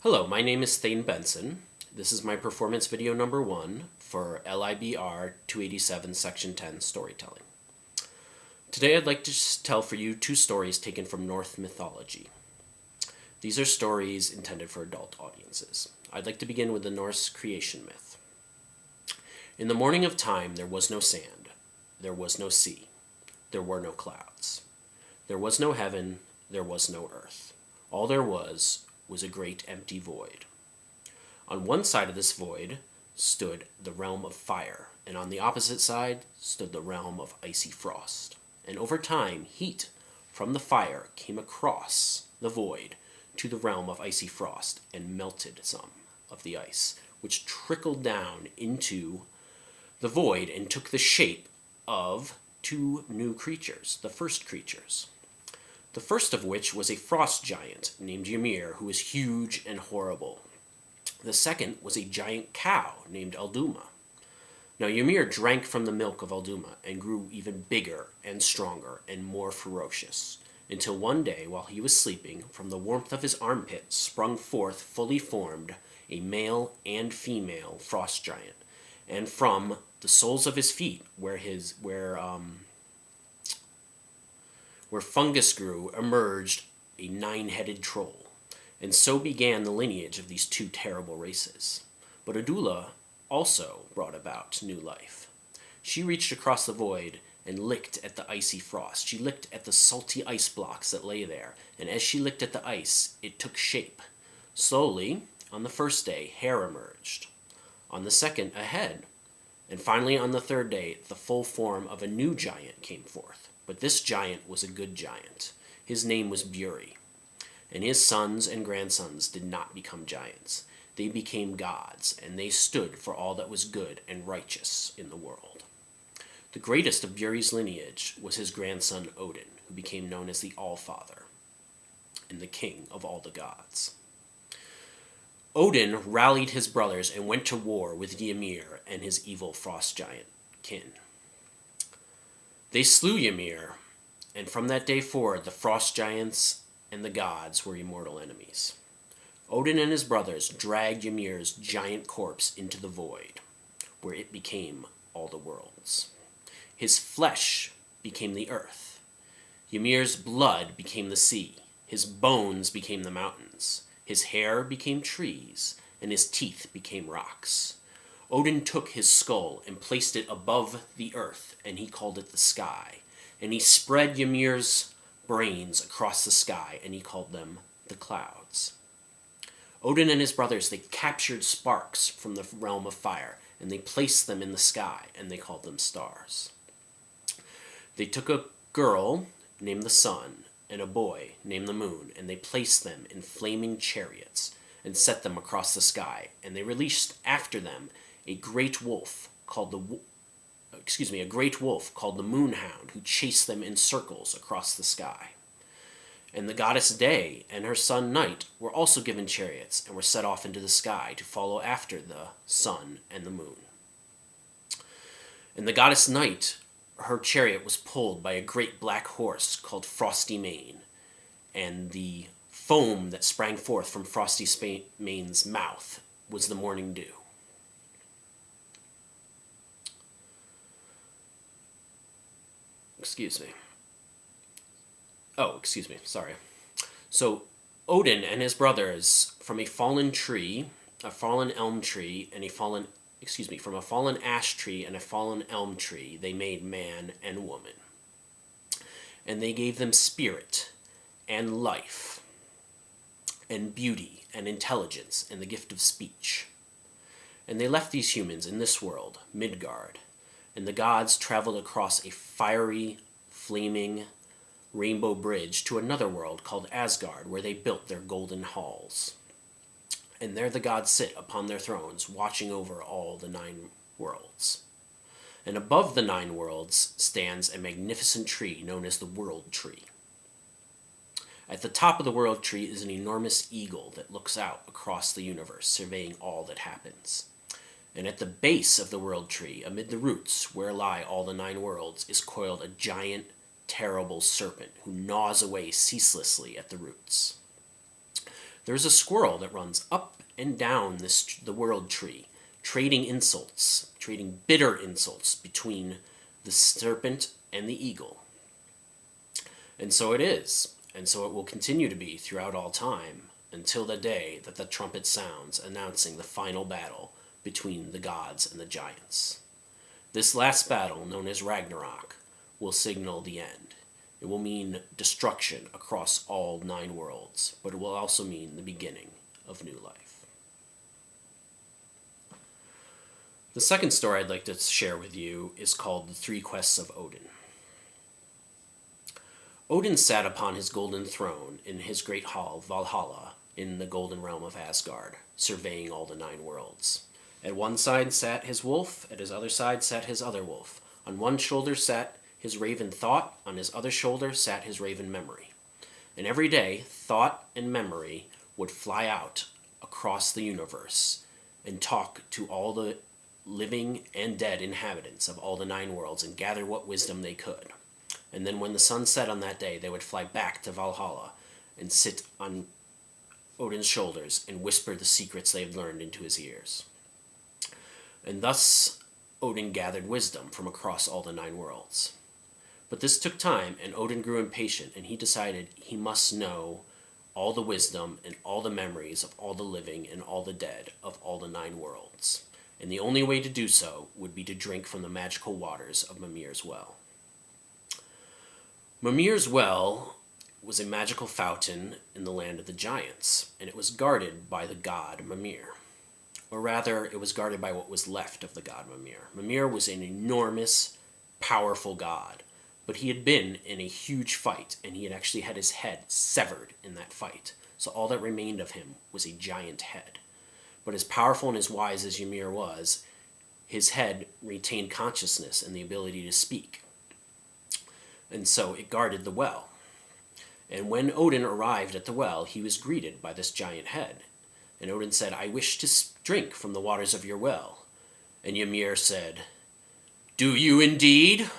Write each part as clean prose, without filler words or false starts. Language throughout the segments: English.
Hello, my name is Thane Benson. This is my performance video number 1 for LIBR 287 Section 10 Storytelling. Today I'd like to tell for you 2 stories taken from Norse mythology. These are stories intended for adult audiences. I'd like to begin with the Norse creation myth. In the morning of time there was no sand, there was no sea, there were no clouds. There was no heaven, there was no earth. All there was a great empty void. On one side of this void stood the realm of fire, and on the opposite side stood the realm of icy frost. And over time, heat from the fire came across the void to the realm of icy frost and melted some of the ice, which trickled down into the void and took the shape of 2 new creatures, the first creatures. The first of which was a frost giant named Ymir, who was huge and horrible. The second was a giant cow named Alduma. Now Ymir drank from the milk of Alduma and grew even bigger and stronger and more ferocious, until one day, while he was sleeping, from the warmth of his armpit sprung forth, fully formed, a male and female frost giant, and from the soles of his feet, where fungus grew, emerged a 9-headed troll. And so began the lineage of these 2 terrible races. But Adula also brought about new life. She reached across the void and licked at the icy frost. She licked at the salty ice blocks that lay there, and as she licked at the ice, it took shape. Slowly, on the first day, hair emerged. On the second, a head. And finally, on the third day, the full form of a new giant came forth. But this giant was a good giant. His name was Buri. And his sons and grandsons did not become giants. They became gods, and they stood for all that was good and righteous in the world. The greatest of Buri's lineage was his grandson Odin, who became known as the Allfather and the king of all the gods. Odin rallied his brothers and went to war with Ymir and his evil frost giant kin. They slew Ymir, and from that day forward the frost giants and the gods were immortal enemies. Odin and his brothers dragged Ymir's giant corpse into the void, where it became all the worlds. His flesh became the earth. Ymir's blood became the sea. His bones became the mountains. His hair became trees, and his teeth became rocks. Odin took his skull and placed it above the earth, and he called it the sky. And he spread Ymir's brains across the sky, and he called them the clouds. Odin and his brothers, they captured sparks from the realm of fire, and they placed them in the sky, and they called them stars. They took a girl named the sun and a boy named the moon, and they placed them in flaming chariots and set them across the sky, and they released after them a great wolf called the Moonhound, who chased them in circles across the sky. And the goddess Day and her son Night were also given chariots and were set off into the sky to follow after the sun and the moon. And the goddess Night, her chariot was pulled by a great black horse called Frosty Mane, and the foam that sprang forth from Frosty Mane's mouth was the morning dew. Sorry. So Odin and his brothers, from a fallen elm tree, and from a fallen ash tree and a fallen elm tree, they made man and woman. And they gave them spirit and life and beauty and intelligence and the gift of speech. And they left these humans in this world, Midgard, and the gods traveled across a fiery, flaming rainbow bridge to another world called Asgard, where they built their golden halls. And there the gods sit upon their thrones, watching over all the 9 worlds. And above the 9 worlds stands a magnificent tree known as the World Tree. At the top of the World Tree is an enormous eagle that looks out across the universe, surveying all that happens. And at the base of the World Tree, amid the roots where lie all the 9 worlds, is coiled a giant, terrible serpent who gnaws away ceaselessly at the roots. There's a squirrel that runs up and down the world tree, trading insults, trading bitter insults between the serpent and the eagle. And so it is, and so it will continue to be throughout all time, until the day that the trumpet sounds, announcing the final battle between the gods and the giants. This last battle, known as Ragnarok, will signal the end. It will mean destruction across all 9 worlds, but it will also mean the beginning of new life. The second story I'd like to share with you is called The 3 Quests of Odin. Odin sat upon his golden throne in his great hall, Valhalla, in the golden realm of Asgard, surveying all the 9 worlds. At one side sat his wolf, at his other side sat his other wolf. On one shoulder sat his raven Thought, on his other shoulder sat his raven Memory. And every day, Thought and Memory would fly out across the universe and talk to all the living and dead inhabitants of all the 9 worlds and gather what wisdom they could. And then when the sun set on that day, they would fly back to Valhalla and sit on Odin's shoulders and whisper the secrets they had learned into his ears. And thus Odin gathered wisdom from across all the 9 worlds. But this took time, and Odin grew impatient, and he decided he must know all the wisdom and all the memories of all the living and all the dead of all the 9 worlds. And the only way to do so would be to drink from the magical waters of Mimir's well. Mimir's well was a magical fountain in the land of the giants, and it was guarded by the god Mimir. Or rather, it was guarded by what was left of the god Mimir. Mimir was an enormous, powerful god, but he had been in a huge fight, and he had actually had his head severed in that fight. So all that remained of him was a giant head. But as powerful and as wise as Ymir was, his head retained consciousness and the ability to speak. And so it guarded the well. And when Odin arrived at the well, he was greeted by this giant head. And Odin said, "I wish to drink from the waters of your well." And Ymir said, "Do you indeed?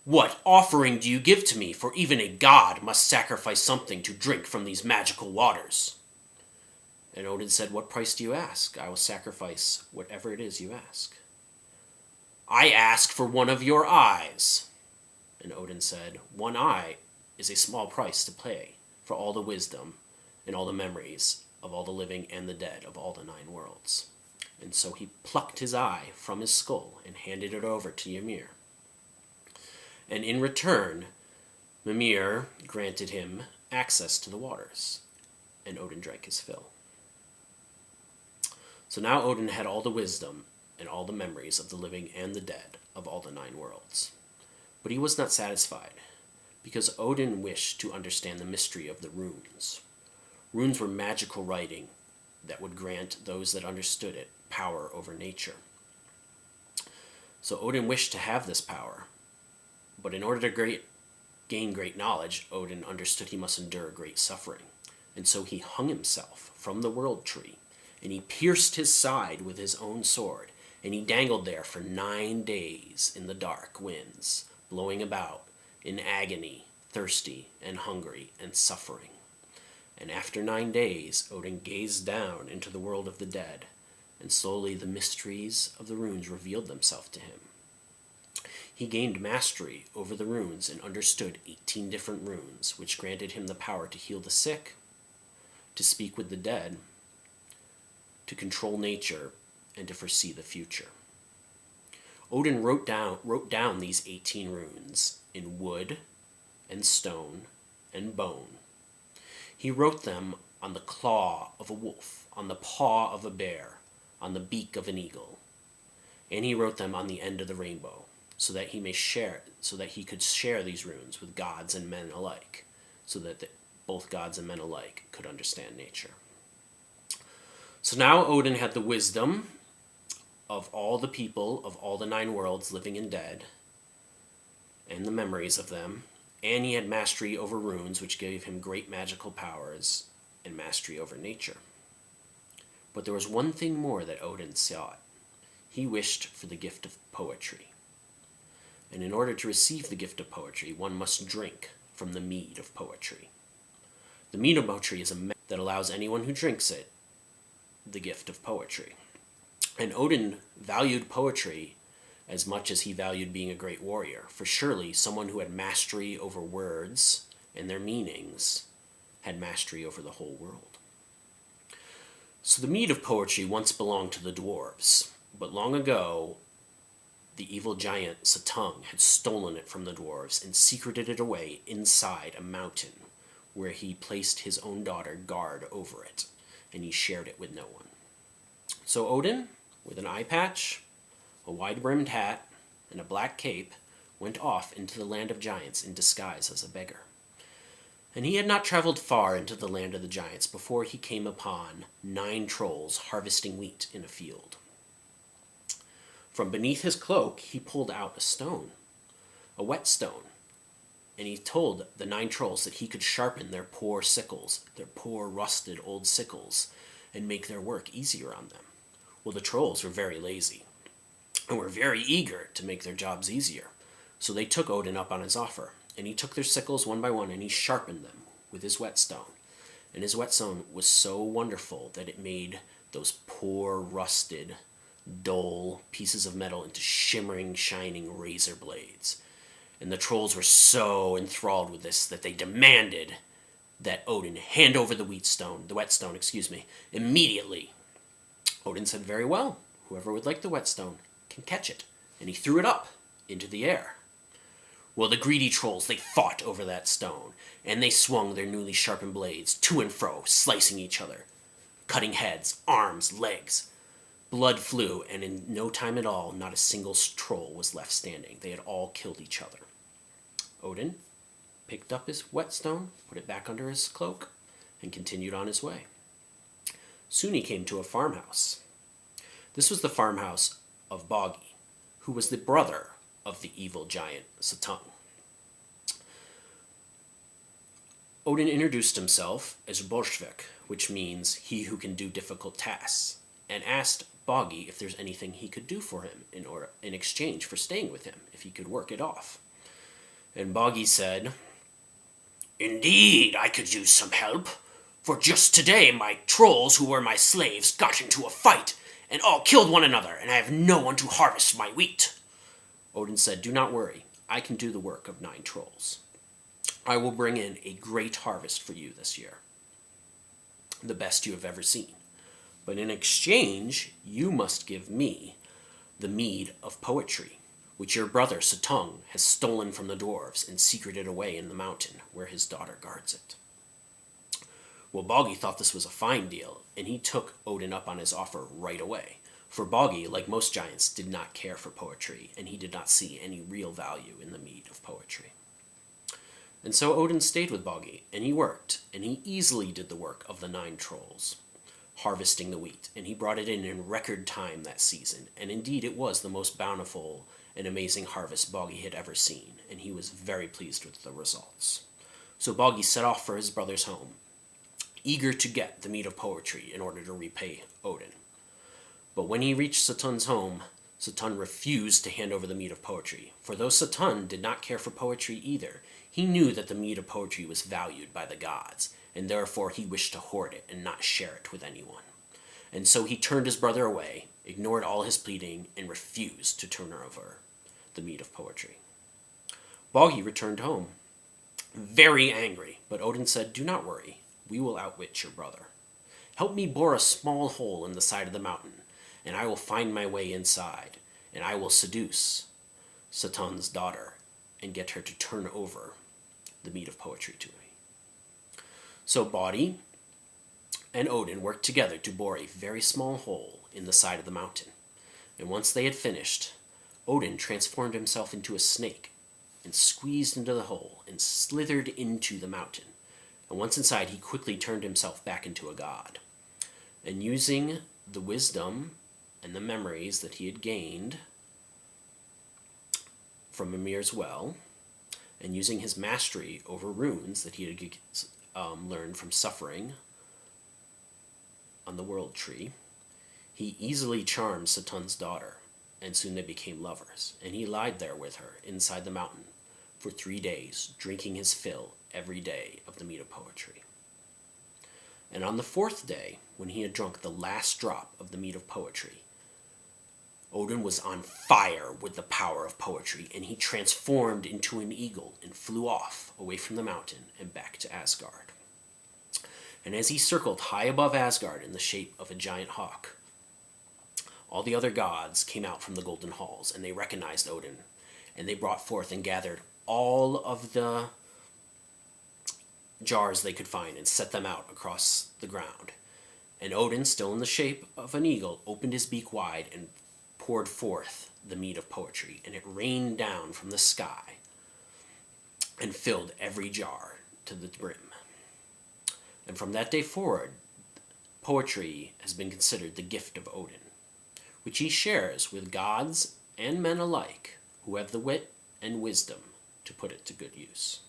What offering do you give to me? For even a god must sacrifice something to drink from these magical waters." And Odin said, "What price do you ask? I will sacrifice whatever it is you ask." "I ask for one of your eyes." And Odin said, "One eye is a small price to pay for all the wisdom and all the memories of all the living and the dead of all the 9 worlds." And so he plucked his eye from his skull and handed it over to Ymir. And in return, Mimir granted him access to the waters, and Odin drank his fill. So now Odin had all the wisdom and all the memories of the living and the dead of all the 9 worlds. But he was not satisfied, because Odin wished to understand the mystery of the runes. Runes were magical writing that would grant those that understood it power over nature. So Odin wished to have this power, but in order to gain great knowledge, Odin understood he must endure great suffering. And so he hung himself from the world tree, and he pierced his side with his own sword, and he dangled there for 9 days in the dark winds, blowing about in agony, thirsty and hungry and suffering. And after 9 days, Odin gazed down into the world of the dead, and slowly the mysteries of the runes revealed themselves to him. He gained mastery over the runes and understood 18 different runes, which granted him the power to heal the sick, to speak with the dead, to control nature, and to foresee the future. Odin wrote down these 18 runes in wood and stone and bone. He wrote them on the claw of a wolf, on the paw of a bear, on the beak of an eagle, and he wrote them on the end of the rainbow, so that he could share these runes with gods and men alike, so that both gods and men alike could understand nature. So now Odin had the wisdom of all the people of all the 9 worlds, living and dead, and the memories of them, and he had mastery over runes, which gave him great magical powers and mastery over nature. But there was one thing more that Odin sought. He wished for the gift of poetry. And in order to receive the gift of poetry, one must drink from the mead of poetry. The mead of poetry is that allows anyone who drinks it the gift of poetry. And Odin valued poetry as much as he valued being a great warrior, for surely someone who had mastery over words and their meanings had mastery over the whole world. So the mead of poetry once belonged to the dwarves, but long ago the evil giant Suttung had stolen it from the dwarves and secreted it away inside a mountain where he placed his own daughter guard over it, and he shared it with no one. So Odin, with an eye patch, a wide-brimmed hat, and a black cape, went off into the land of giants in disguise as a beggar. And he had not traveled far into the land of the giants before he came upon 9 trolls harvesting wheat in a field. From beneath his cloak, he pulled out a stone, a whetstone, and he told the 9 trolls that he could sharpen their poor sickles, their poor rusted old sickles, and make their work easier on them. Well, the trolls were very lazy and were very eager to make their jobs easier. So they took Odin up on his offer, and he took their sickles one by one and he sharpened them with his whetstone. And his whetstone was so wonderful that it made those poor, rusted, dull pieces of metal into shimmering, shining razor blades. And the trolls were so enthralled with this that they demanded that Odin hand over the whetstone, immediately. Odin said, "Very well, whoever would like the whetstone can catch it." And he threw it up into the air. Well, the greedy trolls, they fought over that stone, and they swung their newly sharpened blades to and fro, slicing each other, cutting heads, arms, legs. Blood flew, and in no time at all, not a single troll was left standing. They had all killed each other. Odin picked up his whetstone, put it back under his cloak, and continued on his way. Soon he came to a farmhouse. This was the farmhouse of Boggy, who was the brother of the evil giant Suttung. Odin introduced himself as Bolshevik, which means he who can do difficult tasks, and asked Boggy if there's anything he could do for him in exchange for staying with him, if he could work it off. And Boggy said, "Indeed, I could use some help, for just today my trolls who were my slaves got into a fight and all killed one another, and I have no one to harvest my wheat." Odin said, "Do not worry, I can do the work of 9 trolls. I will bring in a great harvest for you this year, the best you have ever seen. But in exchange, you must give me the mead of poetry, which your brother Suttung has stolen from the dwarves and secreted away in the mountain where his daughter guards it." Well, Boggy thought this was a fine deal, and he took Odin up on his offer right away. For Boggy, like most giants, did not care for poetry, and he did not see any real value in the mead of poetry. And so Odin stayed with Boggy, and he worked, and he easily did the work of the 9 trolls, harvesting the wheat, and he brought it in record time that season, and indeed it was the most bountiful and amazing harvest Boggy had ever seen, and he was very pleased with the results. So Boggy set off for his brother's home, eager to get the mead of poetry in order to repay Odin. But when he reached Suttung's home, Suttung refused to hand over the mead of poetry, for though Suttung did not care for poetry either, he knew that the mead of poetry was valued by the gods, and therefore he wished to hoard it and not share it with anyone. And so he turned his brother away, ignored all his pleading, and refused to turn over the mead of poetry. Boggy returned home, very angry, but Odin said, "Do not worry, we will outwit your brother. Help me bore a small hole in the side of the mountain, and I will find my way inside, and I will seduce Suttung's daughter and get her to turn over the mead of poetry to me." So Boggy and Odin worked together to bore a very small hole in the side of the mountain, and once they had finished, Odin transformed himself into a snake and squeezed into the hole and slithered into the mountain. And once inside, he quickly turned himself back into a god. And using the wisdom and the memories that he had gained from Mimir's well, and using his mastery over runes that he had learned from suffering on the world tree, he easily charmed Suttung's daughter, and soon they became lovers. And he lied there with her inside the mountain for 3 days, drinking his fill every day of the mead of poetry. And on the fourth day, when he had drunk the last drop of the mead of poetry, Odin was on fire with the power of poetry, and he transformed into an eagle and flew off away from the mountain and back to Asgard. And as he circled high above Asgard in the shape of a giant hawk, all the other gods came out from the golden halls, and they recognized Odin, and they brought forth and gathered all of the jars they could find and set them out across the ground. And Odin, still in the shape of an eagle, opened his beak wide and poured forth the mead of poetry, and it rained down from the sky and filled every jar to the brim. And from that day forward, poetry has been considered the gift of Odin, which he shares with gods and men alike who have the wit and wisdom to put it to good use.